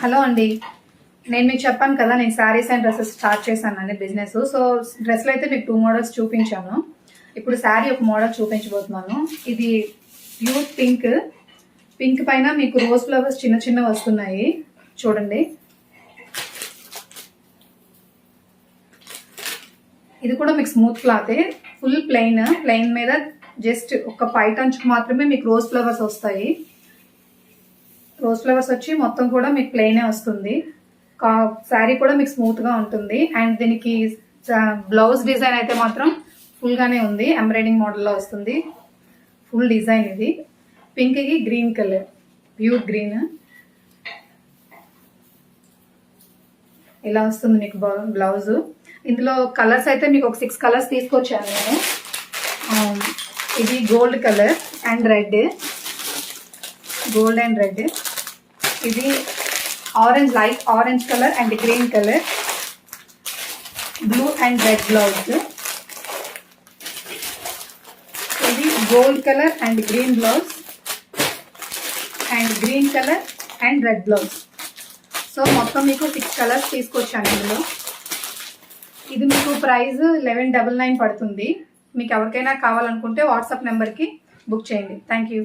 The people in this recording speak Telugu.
హలో అండి, నేను మీకు చెప్పాను కదా నేను శారీస్ అండ్ డ్రెస్సెస్ స్టార్ట్ చేశానని బిజినెస్. సో డ్రెస్లో అయితే మీకు 2 మోడల్స్ చూపించాను. ఇప్పుడు శారీ ఒక మోడల్ చూపించబోతున్నాను. ఇది ప్యూర్ పింక్ పైన మీకు రోజ్ ఫ్లవర్స్ చిన్న చిన్న వస్తున్నాయి చూడండి. ఇది కూడా మీకు స్మూత్ క్లాతే, ఫుల్ ప్లెయిన్ మీద జస్ట్ ఒక పైట అంచుకు మాత్రమే మీకు రోజ్ ఫ్లవర్స్ వస్తాయి. రోజ్ ఫ్లవర్స్ వచ్చి మొత్తం కూడా మీకు ప్లెయినే వస్తుంది. శారీ కూడా మీకు స్మూత్ గా ఉంటుంది. అండ్ దీనికి బ్లౌజ్ డిజైన్ అయితే మాత్రం ఫుల్ గానే ఉంది, ఎంబ్రాయిడింగ్ మోడల్లో వస్తుంది. ఫుల్ డిజైన్ ఇది. పింక్ కి గ్రీన్ కలర్, ప్యూర్ గ్రీన్ ఇలా వస్తుంది మీకు బ్లౌజ్. ఇందులో కలర్స్ అయితే మీకు ఒక 6 కలర్స్ తీసుకొచ్చాను నేను. ఇది gold colour and red, gold and red. ఇది orange, light orange colour and green colour, blue and red blouse. ఇది gold colour and green blouse and green colour and red blouse. So మొత్తం మీకు 6 కలర్స్ తీసుకొచ్చాను ఇందులో. ఇది మీకు ప్రైస్ 1199 పడుతుంది. మీకు ఎవరికైనా కావాలనుకుంటే వాట్సాప్ నెంబర్కి బుక్ చేయండి. Thank you.